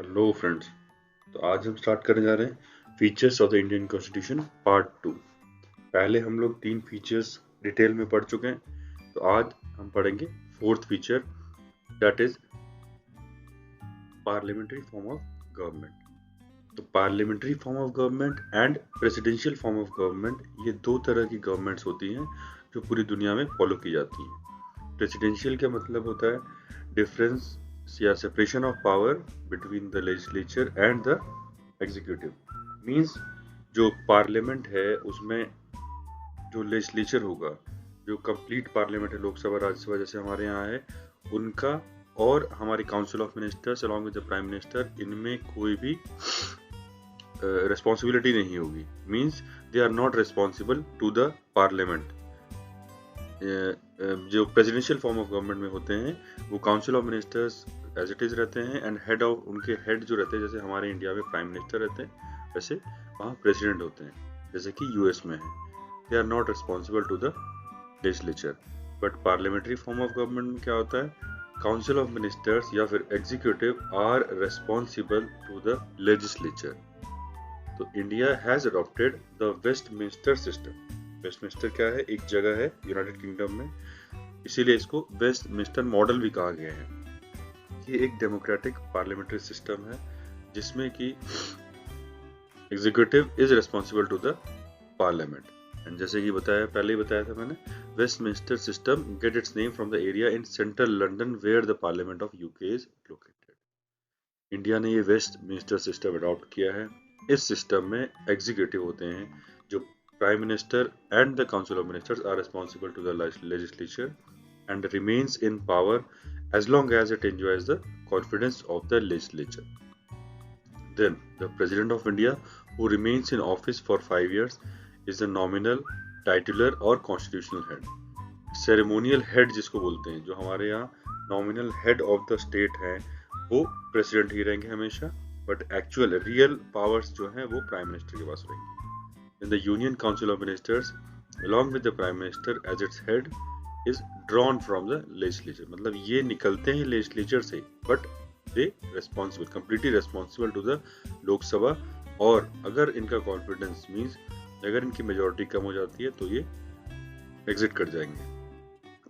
Hello friends. तो आज हम स्टार्ट करने जा रहे हैं features of the Indian constitution part 2। पहले हम लोग 3 फीचर्स डिटेल में पढ़ चुके हैं, तो आज हम पढ़ेंगे fourth feature, that is parliamentary form of government. तो parliamentary form of government and presidential form of government, ये दो तरह की गवर्नमेंट्स होती हैं जो पूरी दुनिया में फॉलो की जाती हैं। प्रेसिडेंशियल का मतलब होता है डिफरेंस या separation of power between the legislature and the executive. Means जो पार्लियामेंट है उसमें जो लेजिस्लेचर होगा, जो कंप्लीट पार्लियामेंट है, लोकसभा राज्यसभा जैसे हमारे यहाँ है, उनका और हमारी council of ministers along with the prime minister, इनमें कोई भी रिस्पॉन्सिबिलिटी नहीं होगी। Means they are not responsible to the parliament. जो प्रेसिडेंशियल फॉर्म ऑफ गवर्नमेंट में होते हैं वो council of ministers as it is रहते हैं, एंड हेड ऑफ उनके हेड जो रहते हैं, जैसे हमारे इंडिया में प्राइम मिनिस्टर रहते हैं वैसे वहाँ प्रेसिडेंट होते हैं, जैसे कि यूएस में है। They are not responsible to the legislature. But parliamentary form of government में क्या होता है, काउंसिल ऑफ मिनिस्टर्स या फिर executive are responsible to the legislature. तो India has adopted the Westminster system. Westminster क्या है, एक जगह है यूनाइटेड किंगडम में, इसीलिए इसको वेस्टमिंस्टर मॉडल भी कहा गया है। ये एक डेमोक्रेटिक पार्लियामेंट्री सिस्टम है जिसमें कि executive is responsible to the parliament. And जैसे कि पहले ही बताया था मैंने, Westminster system get its name from the area in central London where the parliament of UK is located. India ने ये वेस्टमिंस्टर सिस्टम अडॉप्ट किया है। इस सिस्टम में एग्जीक्यूटिव होते हैं, जो Prime Minister and the Council of Ministers are responsible to the legislature and remains in power as long as it enjoys the confidence of the legislature. Then, the President of India, who remains in office for 5 years, is the nominal, titular और constitutional head. Ceremonial head जिसको बोलते हैं, जो हमारे यहाँ nominal head of the state हैं, वो president ही रहेंगे हमेशा, but actual real powers जो हैं वो Prime Minister के पास रहेंगे। In the Union Council of Ministers, along with the Prime Minister as its head, is drawn from the legislature. मतलब ये निकलते हैं legislature से, but they responsible, completely responsible to the Lok Sabha. और अगर इनका confidence means अगर इनकी majority कम हो जाती है तो ये exit कर जाएंगे,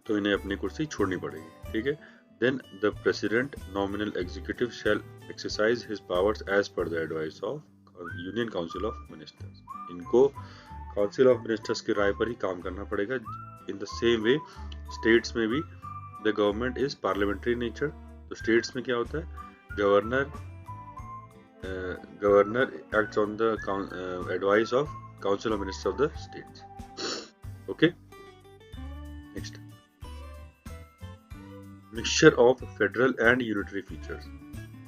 तो इन्हें अपनी कुर्सी छोड़नी पड़ेगी। ठीक है। Then the President, nominal executive, shall exercise his powers as per the advice of union council of ministers. इनको काउंसिल ऑफ मिनिस्टर्स की राय पर ही काम करना पड़ेगा। In the same way states में भी the government is parliamentary nature. तो states में क्या होता है, governor acts on the advice of council of ministers of the states. Okay, next, mixture of federal and unitary features.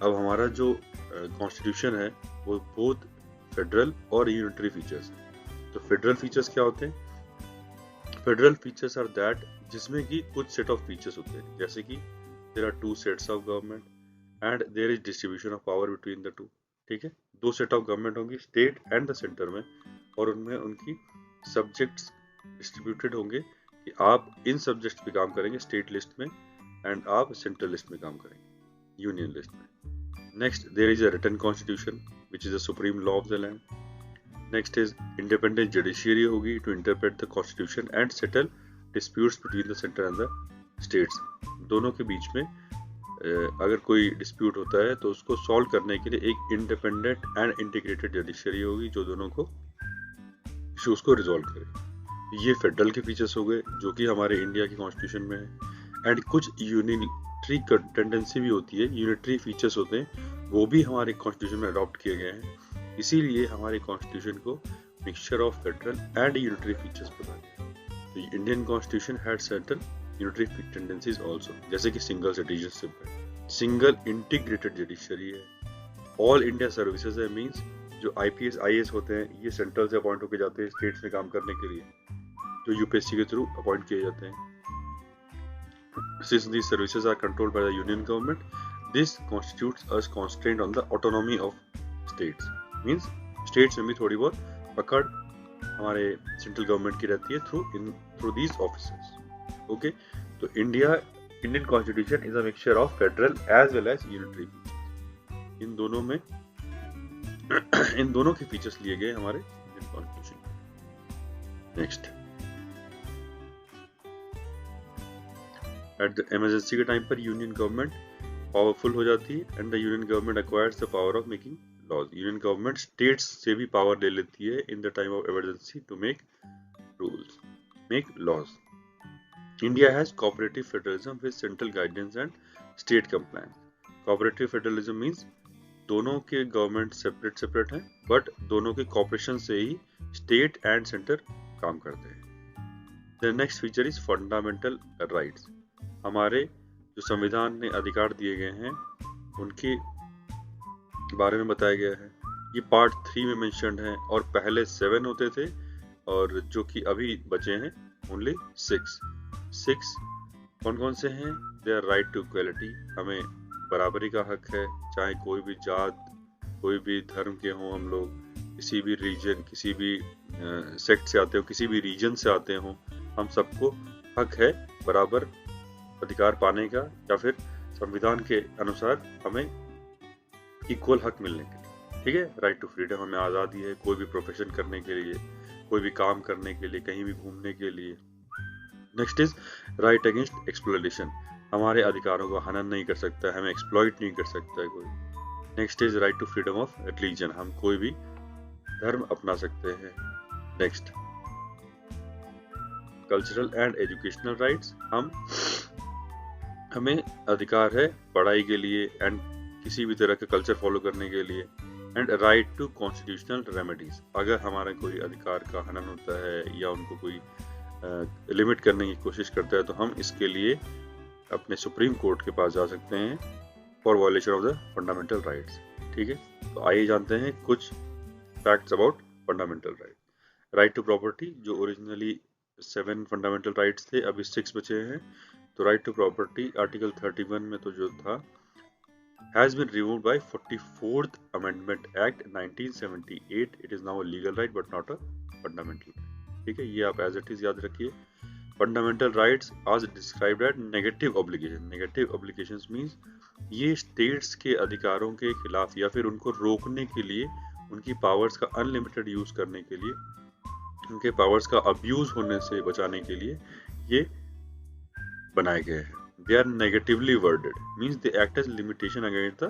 अब हमारा जो कॉन्स्टिट्यूशन है वो बोथ फेडरल और यूनिटरी फीचर्स है। तो फेडरल फीचर्स क्या होते हैं? फेडरल फीचर्स आर दैट जिसमें कि कुछ सेट ऑफ फीचर्स होते हैं, जैसे कि there are 2 sets of government and there is distribution of power between the 2। ठीक है, 2 सेट ऑफ गवर्नमेंट होंगी, स्टेट एंड द सेंटर में, और उनमें उनकी सब्जेक्ट्स डिस्ट्रीब्यूटेड होंगे कि आप इन सब्जेक्ट्स पे काम करेंगे स्टेट लिस्ट में, एंड आप सेंट्रल लिस्ट में काम करेंगे यूनियन लिस्ट में। Next, there is a written constitution, which is the supreme law of the land. Next is independent judiciary होगी to interpret the constitution and settle disputes between the center and the states. दोनों के बीच में अगर कोई dispute होता है तो उसको solve करने के लिए एक independent and integrated judiciary होगी जो दोनों को issues को resolve करे। ये फेडरल के फीचर्स हो गए जो कि हमारे इंडिया की कॉन्स्टिट्यूशन में है। एंड कुछ यूनिटरी टेंडेंसी भी होती है, यूनिटरी फीचर्स होते हैं, वो भी हमारे कॉन्स्टिट्यूशन में अडॉप्ट किए गए हैं। इसीलिए हमारे कॉन्स्टिट्यूशन को mixture of federal and unitary features पता है। तो Indian constitution had certain unitary tendencies also, जैसे कि सिंगल सिटीजनशिप है, सिंगल इंटीग्रेटेड जुडिशरी है, ऑल इंडिया सर्विसेज है। मींस जो आईपीएस आईएएस होते हैं ये सेंट्रल से अपॉइंट होकर जाते हैं स्टेट्स में काम करने के लिए, जो यूपीएससी के थ्रू अपॉइंट किए जाते हैं। Since these services are controlled by the union government, this constitutes a constraint on the autonomy of states. Means states में भी थोड़ी बहुत पकड़ हमारे सेंट्रल गवर्नमेंट की रहती है through these offices. Okay, तो Indian Constitution is a mixture of federal as well as unitary features. इन दोनों में इन दोनों के फीचर्स लिए गए हमारे Indian constitution. Next, at the emergency के टाइम पर यूनियन गवर्नमेंट पावरफुल हो जाती है and the union government acquires the power of making laws. Union government states से भी पावर ले लेती है in the time of emergency to make rules, make laws. India has cooperative federalism with central guidance and state compliance. Cooperative federalism means दोनों के government separate हैं, but दोनों के कॉपरेशन से ही स्टेट एंड सेंटर काम करते हैं। The next feature is fundamental rights. हमारे जो संविधान ने अधिकार दिए गए हैं उनके बारे में बताया गया है। ये पार्ट 3 में मेंशन्ड है और पहले 7 होते थे और जो कि अभी बचे हैं ओनली 6 कौन कौन से हैं? देयर राइट टू इक्वलिटी, हमें बराबरी का हक है, चाहे कोई भी जात कोई भी धर्म के हों, हम लोग किसी भी रीजन किसी भी सेक्ट से आते हो, किसी भी रीजन से आते हों, हम सबको हक है बराबर अधिकार पाने का, या फिर संविधान के अनुसार हमें इक्वल हक मिलने के लिए। ठीक है, राइट टू फ्रीडम, हमें आज़ादी है कोई भी प्रोफेशन करने के लिए, कोई भी काम करने के लिए, कहीं भी घूमने के लिए। Next is right against exploitation, हमारे अधिकारों को हनन नहीं कर सकता है, हमें एक्सप्लॉइट नहीं कर सकता है कोई। Next is right to freedom of religion, हम कोई भी धर्म अपना सकते हैं। Next, cultural and educational rights, हमें अधिकार है पढ़ाई के लिए एंड किसी भी तरह का कल्चर फॉलो करने के लिए। And right to constitutional remedies, अगर हमारा कोई अधिकार का हनन होता है या उनको कोई लिमिट करने की कोशिश करता है तो हम इसके लिए अपने सुप्रीम कोर्ट के पास जा सकते हैं for violation of the fundamental rights. ठीक है, तो आइए जानते हैं कुछ facts about fundamental right. Right to property, जो ओरिजिनली 7 फंडामेंटल राइट्स थे, अभी 6 बचे हैं। तो राइट टू प्रॉपर्टी आर्टिकल 31 में तो जो था has been removed by 44th Amendment Act 1978. It is now a legal right but not a fundamental right. ठीक है, ये आप as it is याद रखिए। Fundamental rights as described as negative obligation. Negative obligations means ये states के अधिकारों के खिलाफ या फिर उनको रोकने के लिए, उनकी powers का unlimited use करने के लिए, उनके powers का abuse होने से बचाने के लिए ये बनाए गए हैं। They are negatively worded, means they act as limitation against the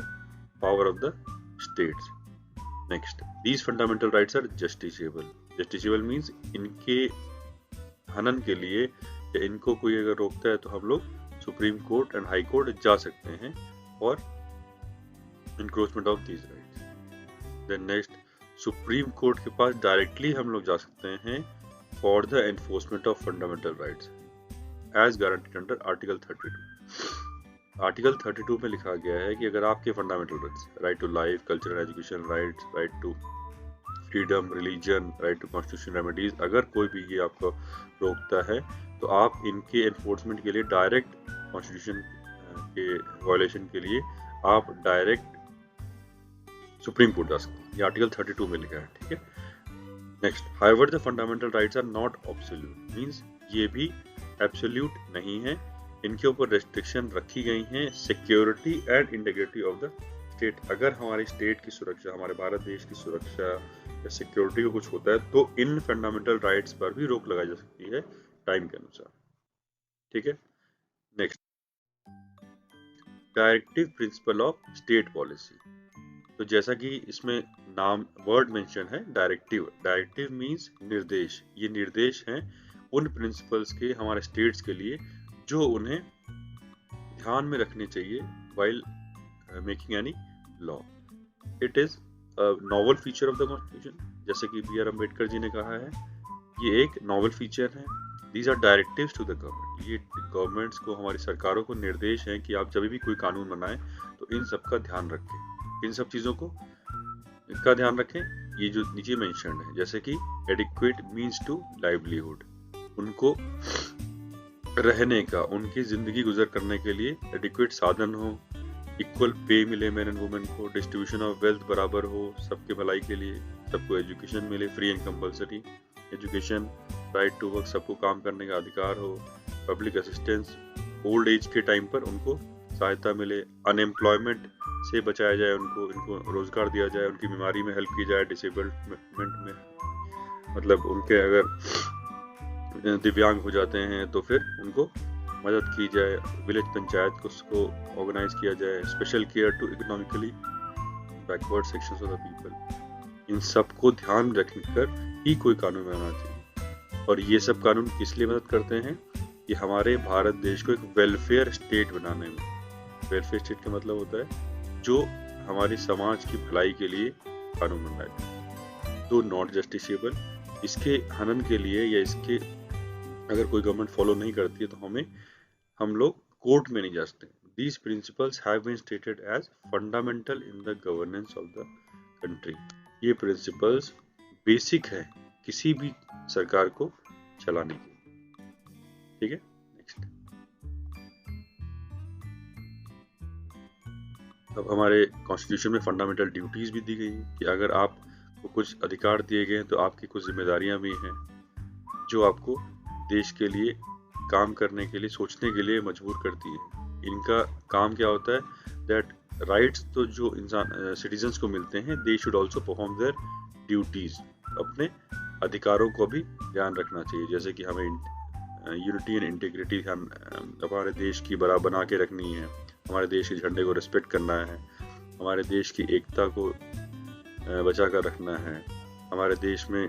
power of the states. Next, these fundamental rights are justiciable. Justiciable means इनके हनन के लिए या इनको कोई अगर रोकता है तो हम लोग supreme court and high court जा सकते हैं और encroachment of these rights. Then next, supreme court के पास डायरेक्टली हम लोग जा सकते हैं for the enforcement of fundamental rights as guaranteed under Article 32. Article 32 में लिखा गया है कि अगर आपके fundamental rights, right to life, cultural education rights, right to freedom, religion, right to constitution remedies, अगर कोई भी ये आपको रोकता है तो आप इनके एनफोर्समेंट के लिए डायरेक्ट कॉन्स्टिट्यूशन के वायलेशन के लिए आप डायरेक्ट सुप्रीम कोर्ट जा सकते हैं। ये आर्टिकल 32 में लिखा है। ठीक है, next, however the fundamental rights are not absolute, means ये भी एब्सोल्यूट नहीं है, इनके ऊपर रेस्ट्रिक्शन रखी गई हैं security and integrity of the state. अगर हमारी स्टेट की सुरक्षा, हमारे भारत देश की सुरक्षा या सिक्योरिटी को कुछ होता है तो इन फंडामेंटल राइट्स पर भी रोक लगाई जा सकती है टाइम के अनुसार। ठीक है, next, directive principle of state policy. तो जैसा कि इसमें नाम वर्ड मेंशन है डायरेक्टिव, डायरेक्टिव मींस निर्देश, ये निर्देश हैं उन प्रिंसिपल्स के हमारे स्टेट्स के लिए जो उन्हें ध्यान में रखने चाहिए while making any law. It is a novel feature of the constitution, जैसे कि बी आर अम्बेडकर जी ने कहा है, ये एक नॉवल फीचर है। These are directives to the government, ये गवर्नमेंट्स को, हमारी सरकारों को निर्देश हैं कि आप जब भी कोई कानून बनाएं तो इन सब का ध्यान रखें, इन सब चीज़ों को इनका ध्यान रखें। ये जो नीचे मेंशन्ड है, जैसे कि एडिक्वेट मीन्स टू लाइवलीहुड, उनको रहने का, उनकी जिंदगी गुजर करने के लिए एडिक्वेट साधन हो, इक्वल पे मिले मैन एंड वुमेन को, डिस्ट्रीब्यूशन ऑफ वेल्थ बराबर हो सबके भलाई के लिए, सबको एजुकेशन मिले, free and compulsory education, right to work, सबको काम करने का अधिकार हो, पब्लिक असिस्टेंस, ओल्ड एज के टाइम पर उनको सहायता मिले, अनएम्प्लॉयमेंट से बचाया जाए, इनको रोजगार दिया जाए, उनकी बीमारी में हेल्प की जाए, डिसेबलमेंट में, मतलब उनके अगर दिव्यांग हो जाते हैं तो फिर उनको मदद की जाए, विलेज पंचायत को उसको ऑर्गेनाइज किया जाए, special care to economically backward sections of the people. इन सब को ध्यान रखकर ही कोई कानून बनाना चाहिए। और ये सब कानून किस लिए मदद करते हैं कि हमारे भारत देश को एक वेलफेयर स्टेट बनाने में। वेलफेयर स्टेट का मतलब होता है जो हमारे समाज की भलाई के लिए कानून बनाए, तो नॉट जस्टिसेबल। इसके हनन के लिए या इसके अगर कोई गवर्नमेंट फॉलो नहीं करती है तो हम लोग कोर्ट में नहीं जा सकते। These principles have been stated as fundamental in the governance of the country. ये principles बेसिक है किसी भी सरकार को चलाने के। ठीक है, नेक्स्ट। अब हमारे कॉन्स्टिट्यूशन में फंडामेंटल ड्यूटीज भी दी गई है कि अगर आपको कुछ अधिकार दिए गए हैं तो आपकी कुछ जिम्मेदारियां भी हैं जो आपको देश के लिए काम करने के लिए, सोचने के लिए मजबूर करती है। इनका काम क्या होता है, दैट राइट्स तो जो इंसान सिटीजन्स को मिलते हैं, they should also perform their duties. अपने अधिकारों को भी ध्यान रखना चाहिए, जैसे कि हमें यूनिटी एंड इंटीग्रिटी हमारे देश की बराबर बना के रखनी है, हमारे देश के झंडे को रिस्पेक्ट करना है, हमारे देश की एकता को बचा कर रखना है, हमारे देश में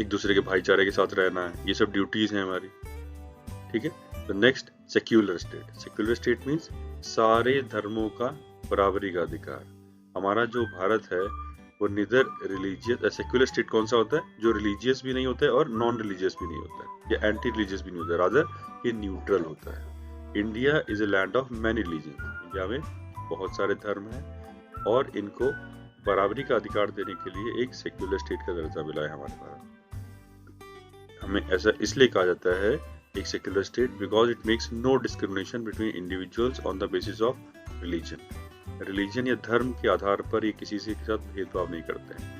एक दूसरे के भाईचारे के साथ रहना है। ये सब ड्यूटीज हैं हमारी। ठीक है, तो next, secular state. Secular state means सारे धर्मों का बराबरी का अधिकार। हमारा जो भारत है वो निदर रिलीजियस, सेक्युलर स्टेट कौन सा होता है, जो रिलीजियस भी नहीं होता है और नॉन रिलीजियस भी नहीं होता है, या एंटी रिलीजियस भी नहीं होता है, रादर ये न्यूट्रल होता है। India is a land of many religion. India में बहुत सारे धर्म हैं और इनको बराबरी का अधिकार देने के लिए एक सेक्युलर स्टेट का दर्जा मिला है हमारे भारत। हमें ऐसा इसलिए कहा जाता है एक secular state because it makes no discrimination between individuals on the basis of religion. Religion या धर्म के आधार पर ये किसी से के साथ भेदभाव नहीं करते हैं,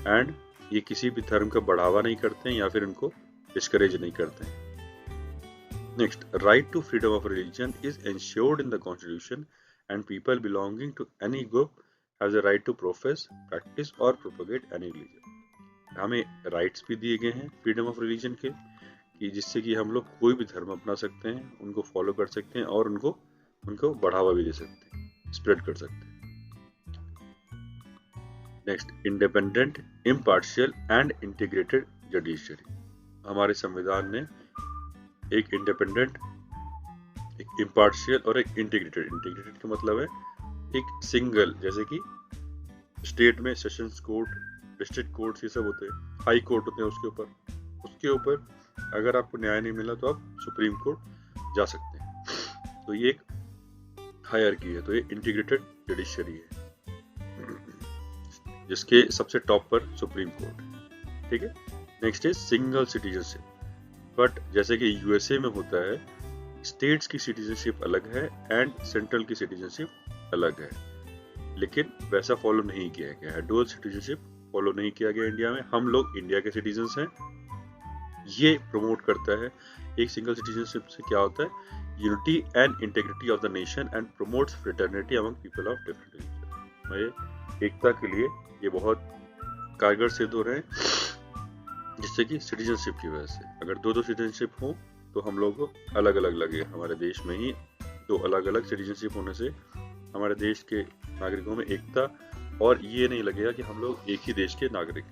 एंड ये किसी भी धर्म का बढ़ावा नहीं करते हैं या फिर इनको डिस्करेज नहीं करते हैं। Next, right to freedom of religion is ensured in the constitution and people belonging to any group has a right to profess, practice और प्रोपेगेट एनी रिलीजन। हमें राइट्स भी दिए गए हैं फ्रीडम ऑफ रिलीजन के, कि जिससे कि हम लोग कोई भी धर्म अपना सकते हैं, उनको फॉलो कर सकते हैं और उनको बढ़ावा भी दे सकते हैं, स्प्रेड कर सकते हैं। Next, independent, impartial and integrated judiciary. हमारे संविधान ने एक इंडिपेंडेंट, एक इम्पार्शियल और एक इंटीग्रेटेड। इंटीग्रेटेड का मतलब है एक सिंगल, जैसे कि स्टेट में सेशंस कोर्ट, डिस्ट्रिक्ट कोर्ट ये सब होते हैं, हाई कोर्ट होते हैं, उसके ऊपर अगर आपको न्याय नहीं मिला तो आप सुप्रीम कोर्ट जा सकते हैं। तो ये एक हायरार्की है, तो ये इंटीग्रेटेड जुडिशरी है जिसके सबसे टॉप पर सुप्रीम कोर्ट है। ठीक है, next is single citizenship. But जैसे कि यूएसए में होता है, स्टेट्स की सिटीजनशिप अलग है एंड सेंट्रल की सिटीजनशिप अलग है, लेकिन वैसा फॉलो नहीं किया गया है। डुअल सिटीजनशिप फॉलो नहीं किया गया इंडिया में। हम लोग इंडिया के सिटीजन्स हैं। ये प्रमोट करता है, एक सिंगल सिटीजनशिप से क्या होता है, unity and integrity of the nation and promotes fraternity among people of different religion. एकता के लिए ये बहुत कारगर सिद्ध हो रहे हैं, जिससे कि सिटीजनशिप की वजह से अगर दो सिटीजनशिप हो तो हम लोग को अलग अलग लगे। हमारे देश में ही दो अलग अलग सिटीजनशिप होने से हमारे देश के नागरिकों में एकता, और ये नहीं लगेगा कि हम लोग एक ही देश के नागरिक।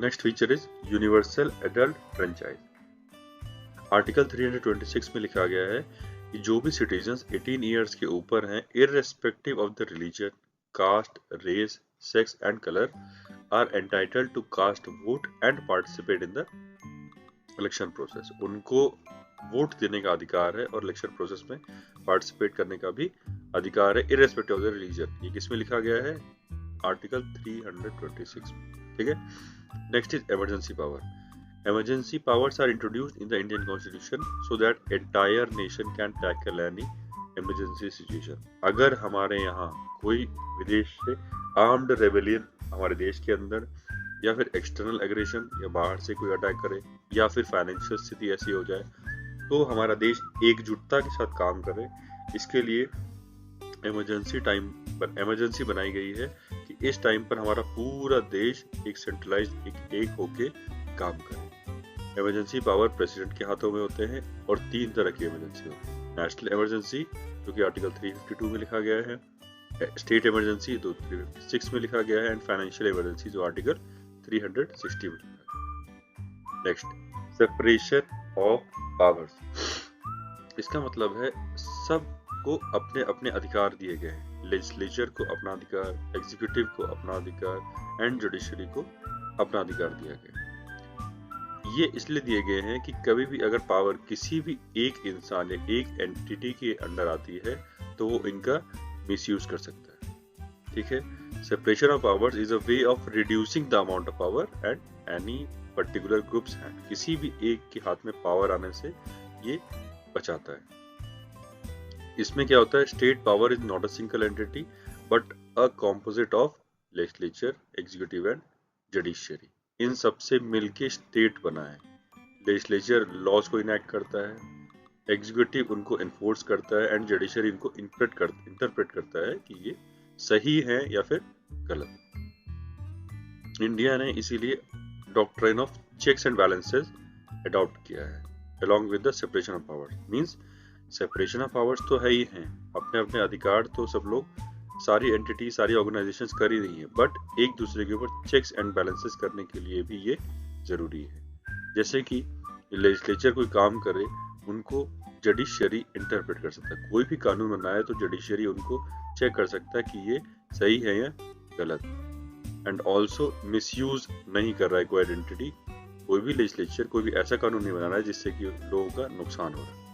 Next feature is universal adult franchise. Article 326 में लिखा गया है कि जो भी सिटीजन्स 18 ईयर्स के ऊपर हैं, irrespective of the religion, caste, race, sex and colour, are entitled to cast vote and participate in the election process. उनको वोट देने का अधिकार है और इलेक्शन प्रोसेस में पार्टिसिपेट करने का भी अधिकार है, इररेस्पेक्टिव ऑफ द रिलीजन। ये किसमें लिखा गया है, आर्टिकल 326 में। ठीक है, next is emergency power. Emergency powers are introduced in the Indian constitution so that entire nation can tackle any emergency situation. अगर हमारे यहाँ कोई विदेश से आर्म्ड रेबेलियन हमारे देश के अंदर, या फिर एक्सटर्नल एग्रेशन, या बाहर से कोई अटैक करे, या फिर फाइनेंशियल स्थिति ऐसी हो जाए तो हमारा देश एकजुटता के साथ काम करे, इसके लिए इमरजेंसी बनाई गई है कि इस टाइम पर हमारा पूरा देश एक सेंट्रलाइज एक होके काम करे। इमरजेंसी पावर प्रेसिडेंट के हाथों में होते हैं और 3 तरह की इमरजेंसी होती है। नेशनल इमरजेंसी जो कि आर्टिकल 352 में लिखा गया है, स्टेट इमरजेंसी जो 356 में लिखा गया है, एंड फाइनेंशियल इमरजेंसी जो आर्टिकल 360 में लिखा है। Next, separation of powers. इसका मतलब है सबको अपने अपने अधिकार दिए गए हैं। लेजिस्लेचर को अपना अधिकार, एग्जीक्यूटिव को अपना अधिकार एंड जुडिशरी को अपना अधिकार दिया गया है। ये इसलिए दिए गए हैं कि कभी भी अगर पावर किसी भी एक इंसान या एक एंटिटी के अंडर आती है तो वो इनका मिसयूज कर सकता है। ठीक है, separation of powers is a way of reducing the amount of power at any particular groups hand. किसी भी एक के हाथ में पावर आने से ये बचाता है। इसमें क्या होता है, state power is not a single entity but a composite of legislature, executive and judiciary. इन सबसे मिलके स्टेट बना है। लेजिस्लेचर लॉज को इनैक्ट करता है, एग्जीक्यूटिव उनको इन्फोर्स करता है एंड जुडिशरी इनको इंटरप्रेट करता है कि ये सही है या फिर गलत। इंडिया ने इसीलिए doctrine of checks and balances adopt किया है along with the separation of powers। means separation of powers तो है ही हैं, अपने अपने अधिकार तो सब लोग, सारी एंटिटी, सारी ऑर्गेनाइजेशंस कर ही रही हैं, बट एक दूसरे के ऊपर चेक्स एंड बैलेंसेस करने के लिए भी ये जरूरी है। जैसे कि लेजिस्लेचर कोई काम करे, उनको जुडिशरी इंटरप्रेट कर सकता है। कोई भी कानून बनाए तो जुडिशरी उनको चेक कर सकता है कि ये सही है या गलत, एंड ऑल्सो मिसयूज नहीं कर रहा है कोई आइडेंटिटी। कोई भी लेजिस्लेचर कोई भी ऐसा कानून नहीं बना रहा है जिससे कि लोगों का नुकसान हो रहा है।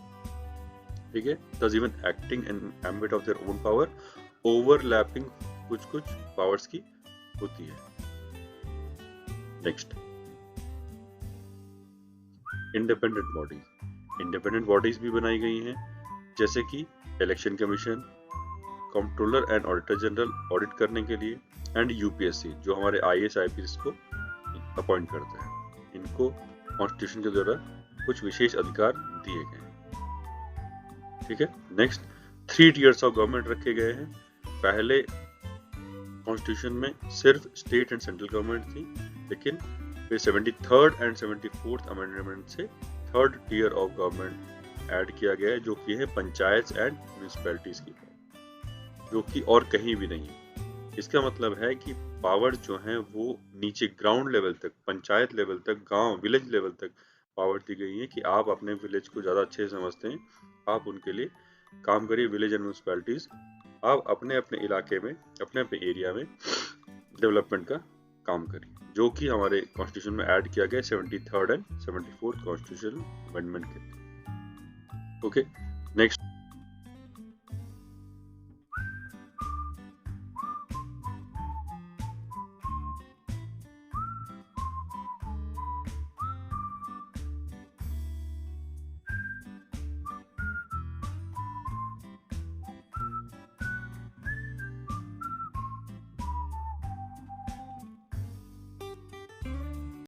ठीक है, thus even acting in ambit of their own power, overlapping कुछ पावर्स की होती है। नेक्स्ट, इंडिपेंडेंट बॉडीज भी बनाई गई हैं, जैसे कि election commission, controller and auditor general audit करने के लिए, एंड यूपीएससी जो हमारे IAS IPS को अपॉइंट करता है। इनको कॉन्स्टिट्यूशन के द्वारा कुछ विशेष अधिकार दिए गए हैं। ठीक है, नेक्स्ट, 3 टियर्स ऑफ गवर्नमेंट रखे गए हैं। पहले कॉन्स्टिट्यूशन में सिर्फ स्टेट एंड सेंट्रल गवर्नमेंट थी, लेकिन फिर 73rd एंड 74th अमेंडमेंट से 3rd tier of government add किया गया है, जो कि है पंचायत एंड म्यूनिसिपैलिटीज की, जो कि और कहीं भी नहीं है। इसका मतलब है कि पावर जो है वो नीचे ग्राउंड लेवल तक, पंचायत लेवल तक, गांव विलेज लेवल तक पावर दी गई है कि आप अपने विलेज को ज़्यादा अच्छे से समझते हैं, आप उनके लिए काम करिए। विलेज एंड म्यूनिसिपैलिटीज, आप अपने अपने इलाके में, अपने अपने एरिया में डेवलपमेंट का काम करिए, जो कि हमारे कॉन्स्टिट्यूशन में ऐड किया गया 73rd and 74th constitutional amendment के। Okay, next,